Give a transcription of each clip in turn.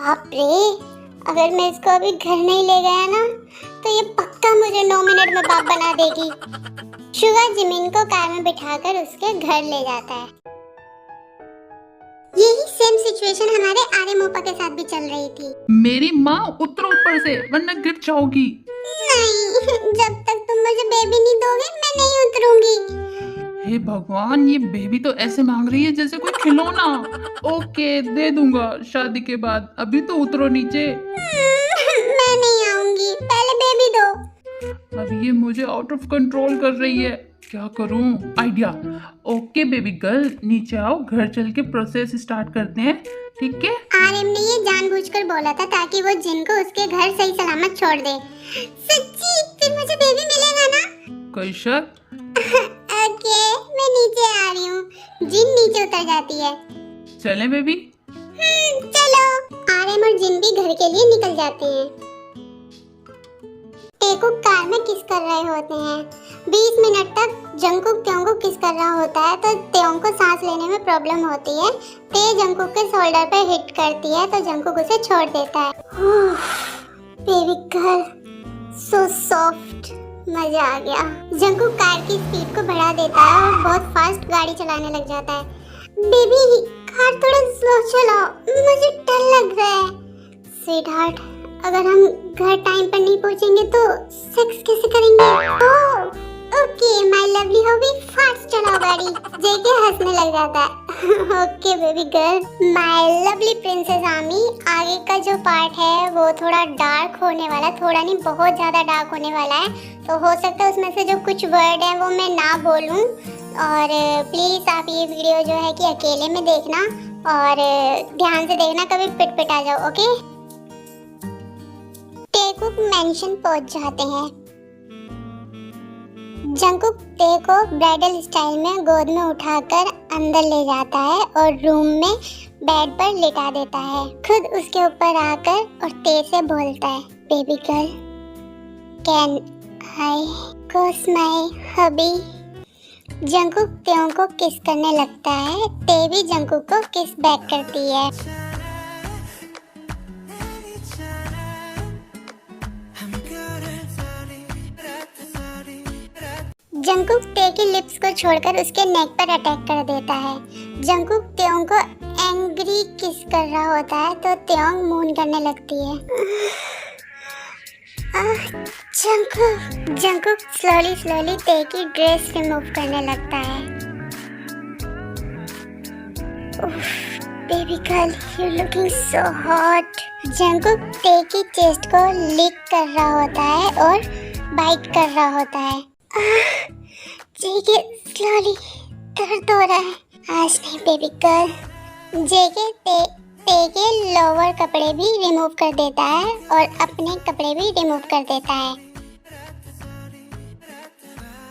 बाप रे, अगर मैं इसको अभी घर नहीं ले गया ना तो ये पक्का मुझे 9 मिनट में बाप बना देगी। शुगा जिमिन को कार में बिठाकर उसके घर ले जाता है। यही सेम सिचुएशन हमारे आर्य मोपा के साथ भी चल रही थी। मेरी माँ उतरो ऊपर से वरना गिर जाओगी। नहीं, जब तक तुम मुझे बेबी नहीं दोगे मैं नहीं उतरूंगी। हे भगवान, ये बेबी तो ऐसे मांग रही है जैसे कोई खिलौना। ओके, दे दूंगा शादी के बाद, अभी तो उतरो नीचे। मैं नहीं आऊंगी, पहले बेबी दो। अब ये मुझे आउट ऑफ कंट्रोल कर रही है, क्या करूं? आइडिया। ओके बेबी गर्ल, नीचे आओ, घर चल के प्रोसेस स्टार्ट करते हैं, ठीक है? आर्यम ने ये जानबूझकर बोला था ताकि वो जिन को उसके घर सही सलामत छोड़ दे। सच्ची, फिर मुझे बेबी मिलेगा ना? कोई शक? ओके, मैं नीचे आ रही हूँ। जिन नीचे उतर जाती है। चलें बेबी? चलो। आर्यम और जिन भी घर के लिए निकल जाते हैं। टेकुक कार में किस कर रहे होते हैं। 20 मिनट तक जंकुक त्योंग को किस कर रहा होता है तो त्योंग को सांस लेने में प्रॉब्लम होती है। ते जंकुक के शोल्डर पर हिट करती है तो जंकुक उसे छोड़ देता है। बेबी गर्ल, सो सॉफ्ट, मजा आ गया। जंकुक कार की स्पीड को बढ़ा देता है और बहुत फास्ट गाड़ी चलाने लग जाता है। बेबी, कार थोड़ा स्लो चलाओ, मुझे डर लग रहा है। स्वीटहार्ट, अगर हम घर टाइम पर नहीं पहुंचेंगे तो सेक्स कैसे करेंगे? Okay my lovely hobby, fast चलाओ गाड़ी। जेके हंसने लग जाता है। Okay baby girl, my lovely princess आमी। आगे का जो पार्ट है वो थोड़ा डार्क होने वाला है, थोड़ा नहीं बहुत ज्यादा डार्क होने वाला है, तो हो सकता है उसमें से जो कुछ वर्ड है वो मैं ना बोलूं। और प्लीज आप ये वीडियो जो है कि अकेले में देखना और ध्यान से देखना, कभी पिट आ जाओ। ओके। टेकुक मेंशन पहुंच जाते हैं। जंकुक ते को ब्राइडल स्टाइल में गोद में उठाकर अंदर ले जाता है और रूम में बेड पर लिटा देता है। खुद उसके ऊपर आकर और ते से बोलता है, बेबी गर्ल, कैन आई किस माय हबी? जंकुक त्यों को किस करने लगता है। ते भी जंकुक को किस बैक करती है। जंकुक ते की लिप्स को छोड़कर उसके नेक पर अटैक कर देता है। जंकुक त्यों को एंग्री किस कर रहा होता है तो त्योंग मून करने लगती है। जंकुक स्लोली ते की ड्रेस रिमूव करने लगता है। Baby girl, you looking so hot. Jungkook ते की चेस्ट को लिक कर रहा होता है और बाइट कर रहा होता है। जेके स्लोली, दर्द हो रहा है। आज नहीं बेबी गर्ल। जेके ते के लोअर कपड़े भी रिमूव कर देता है और अपने कपड़े भी रिमूव कर देता है।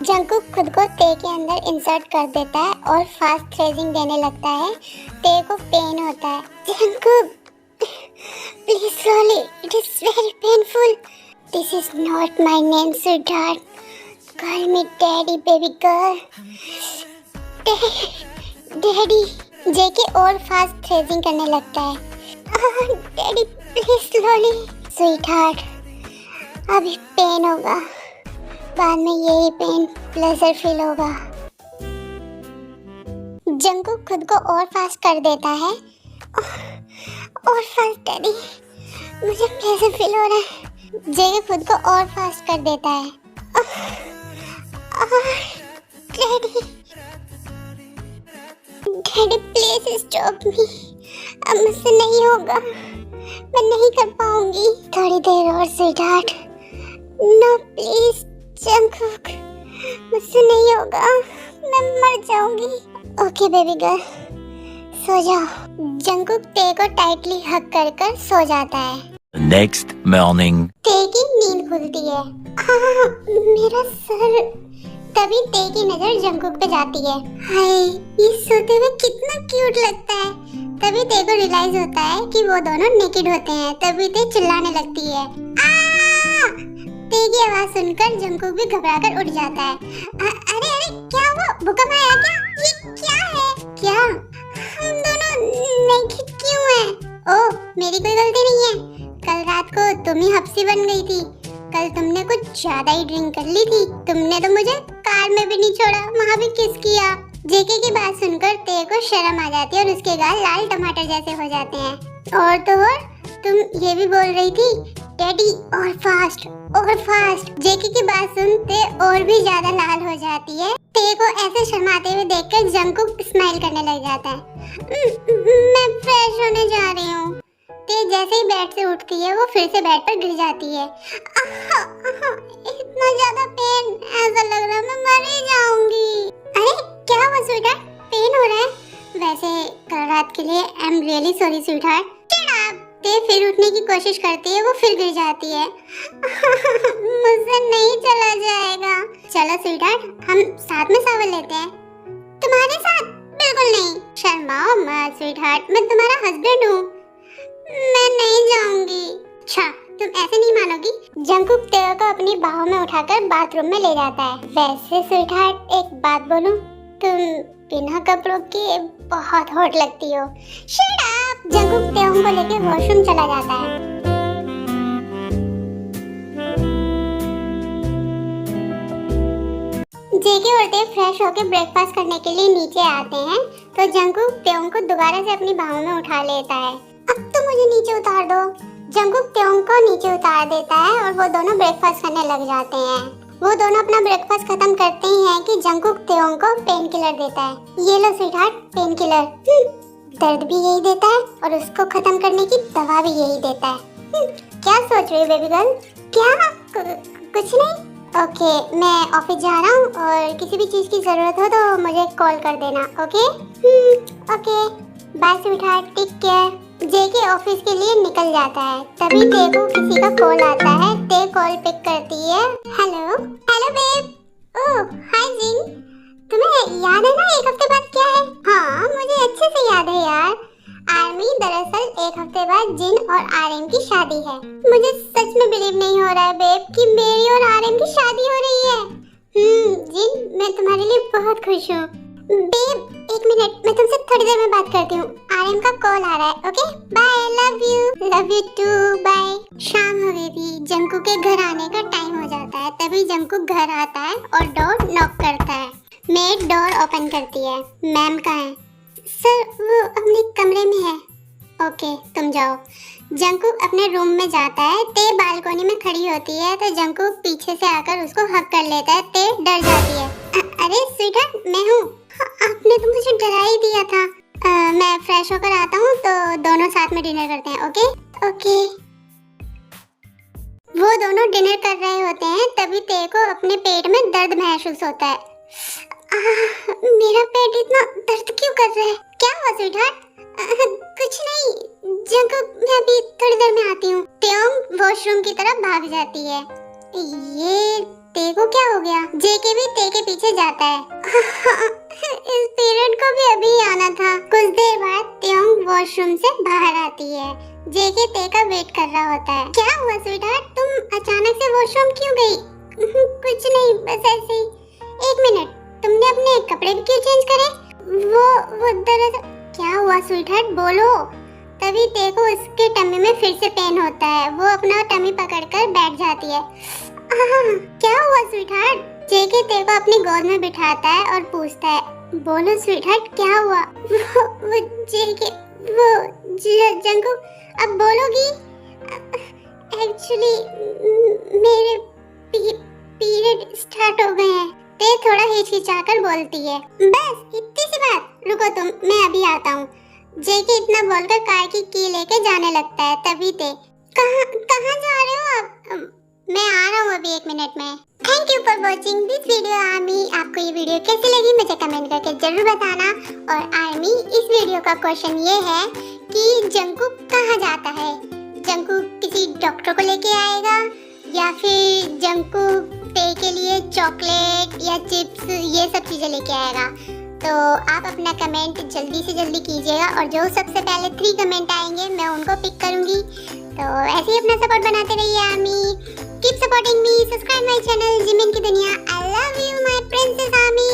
जंकुक खुद को ते के अंदर इंसर्ट कर देता है और फास्ट थ्रेजिंग देने लगता है। ते को पेन होता है। Jungkook, please slowly, it is very painful. This is not my name sweetheart, call me daddy baby girl. Daddy. JK और फास्ट थ्रेजिंग करने लगता है। Daddy please slowly. स्वीटहार्ट, अभी पेन होगा, बाद में यही पेन प्लेजर फील होगा। जंकुक खुद को और फास्ट कर देता है। और फास्ट डैडी, मुझे प्लेजर फील हो रहा है। जेके खुद को और फास्ट कर देता है। डैडी प्लीज स्टॉप मी, अब मुझसे नहीं होगा, मैं नहीं कर पाऊंगी। थोड़ी देर और स्वीटहार्ट। नो प्लीज जंकुक, मुझसे नहीं होगा, मैं मर जाऊंगी। ओके बेबी गर्ल, सो जाओ। जंकुक ते को टाइटली हग कर सो जाता है। Next morning. ते की नींद खुलती है। मेरा सर। तभी ते की नजर जंकुक पे जाती है। हाय, ये सोते हुए कितना क्यूट लगता है। तभी ते को रियलाइज होता है कि वो दोनों नेकेड होते हैं। तभी ते चिल्लाने लगती है। ते की आवाज सुनकर जंकुक भी घबराकर उठ जाता है। अरे क्या हुआ? भूकंप आया क्या? ये क्या है? क्या हम दोनों नेकेड क्यों हैं? ओह, मेरी कोई गलती नहीं है। कल रात को तुम ही हफ्सी बन गई थी। कल तुमने कुछ ज्यादा ही ड्रिंक कर ली थी। तुमने तो मुझे कार में भी नहीं छोड़ा, वहाँ भी किस किया। जेके की बात सुनकर तेरे को शर्म आ जाती है और उसके गाल लाल टमाटर जैसे हो जाते हैं। और तो और तुम ये भी बोल रही थी डैडी और फास्ट और फास्ट। जेके की बात सुनते और भी ज्यादा लाल हो जाती है। तेरे को ऐसे शर्माते हुए देखकर जंकुक स्माइल करने लग जाता है। मैं फ्रेश होने जा रही हूँ। ते जैसे ही बेड से उठती है वो फिर से बेड पर गिर जाती है। इतना ज्यादा पेन, ऐसा लग रहा है मैं मर ही जाऊंगी। अरे क्या हुआ स्वीटहार्ट, पेन हो रहा है? वैसे कल रात के लिए I am really sorry sweetheart. ते फिर उठने की कोशिश करती है, वो फिर गिर जाती है। मुझसे नहीं चला जाएगा। चलो स्वीटहार्ट, हम साथ में शावर लेते हैं। तुम्हारे साथ? बिल्कुल नहीं, शर्माओ मत स्वीटहार्ट, मैं तुम्हारा हस्बैंड हूँ। मैं नहीं जाऊंगी। अच्छा, तुम ऐसे नहीं मानोगी। जंकुक तेओ को अपनी बाहों में उठाकर बाथरूम में ले जाता है। वैसे स्वीटहार्ट एक बात बोलूं, तुम बिना कपड़ों के बहुत हॉट लगती हो। Shut up. जंकुक तेओ को लेके वॉशरूम चला जाता है। जेके और ते फ्रेश होकर ब्रेकफास्ट करने के लिए नीचे आते हैं तो जंकुक तेओ को दोबारा से अपनी बाहों में उठा लेता है। अब तो मुझे नीचे उतार दो। जंकुक तेओ को नीचे उतार देता है और वो दोनों ब्रेकफास्ट करने लग जाते हैं। वो दोनों अपना ब्रेकफास्ट खत्म करते ही हैं कि जंकुक तेओ को पेन किलर देता है। ये लो स्वीटहार्ट, पेन किलर। दर्द भी यही देता है और उसको खत्म करने की दवा भी यही देता है। क्या सोच रही हो बेबी गर्ल? क्या? कुछ नहीं। ओके, मैं ऑफिस जा रहा हूँ और किसी भी चीज की जरूरत हो तो मुझे कॉल कर देना। Okay okay, bye sweetheart, take care. JK office के लिए निकल जाता है। तभी ते को किसी का कॉल आता है। ते कॉल पिक करती है। Hello babe. ओह हाय जिन, तुम्हें याद है ना एक हफ्ते बाद क्या है? हाँ मुझे अच्छे से याद है यार। आर्मी, दरअसल एक हफ्ते बाद जिन और आर्यन की शादी है। मुझे सच में बिलीव नहीं हो रहा है बेब कि मेरी और आर्यन की शादी हो रही है। जिन, मैं तुम्हारे लिए बहुत खुश हूँ। बेब एक मिनट, मैं तुमसे थोड़ी देर में बात करती हूँ। आर्यन का कॉल आ रहा है। Okay bye, love you too, bye. शाम हो गई थी। जंकुक के घर आने का टाइम हो जाता है। तभी जंकुक घर आता है और डोर नॉक करता है। मेड डोर ओपन करती है। मैम कहाँ है? सर वो अपने कमरे में है। ओके तुम जाओ। जंकुक अपने रूम में जाता है। ते बालकनी में खड़ी होती है तो जंकुक पीछे से आकर उसको हग कर लेता है। ते डर जाती है। अरे स्वीटहार्ट, मैं हूँ। आपने तो मुझे डरा ही दिया था। मैं फ्रेश होकर आता हूँ तो दोनों साथ में डिनर करते हैं। ओके। वो दोनों डिनर कर रहे होते हैं तभी ते को अपने पेट में दर्द महसूस होता है। मेरा पेट इतना दर्द क्यों कर रहा है? क्या हुआ स्वीटहार्ट? कुछ नहीं जंकुक, मैं अभी थोड़ी देर में आती हूँ। तेओंग वॉशरूम की तरफ भाग जाती है। ये ते को क्या हो गया? जेके भी ते के पीछे जाता है। इस पीरियड को भी अभी आना था। कुछ देर बाद तेओंग वॉशरूम से बाहर आती है। जेके ते का वेट कर रहा होता है। क्या हुआ स्वीटहार्ट, तुम अचानक से वॉशरूम क्यों गई? कुछ नहीं, बस ऐसे ही। एक मिनट, तुमने अपने कपड़े भी क्यों चेंज करे? वो दरअसल। क्या हुआ स्वीटहार्ट, बोलो। तभी ते को उसके टमी में फिर से पेन होता है। वो अपना टमी पकड़कर बैठ जाती है। क्या हुआ स्वीटहार्ट? जेके ते को अपनी गोद में बिठाता है और पूछता है, बोलो स्वीटहार्ट क्या हुआ? वो जेके, वो जंकुक, अब बोलोगी? एक्चुअली मेरे पीरियड स्टार्ट हो गए हैं। ते थोड़ा हिचकिचाकर बोलती है। बस इतनी सी बात? रुको तुम, मैं अभी आता हूँ। जेके इतना बोलकर कार की लेके जाने लगता है। तभी ते, कहाँ जा रहे हो आप? मैं आ रहा हूँ अभी 1 मिनट में। Thank you for watching this video army. आपको ये वीडियो कैसी लगी मुझे कमेंट करके जरूर बताना। और आर्मी, इस वीडियो का क्वेश्चन ये है कि जंकुक कहाँ जाता है? जंकुक किसी डॉक्टर को लेके आएगा या फिर जंकुक ते के लिए चॉकलेट या चिप्स ये सब चीजें लेके आएगा? तो आप अपना कमेंट जल्दी से जल्दी कीजिएगा और जो सबसे पहले 3 कमेंट आएंगे मैं उनको पिक करूंगी। तो ऐसे ही अपना सपोर्ट बनाते रहिए army. Keep supporting me, subscribe my channel Jimin की दुनिया। I love you my princess army.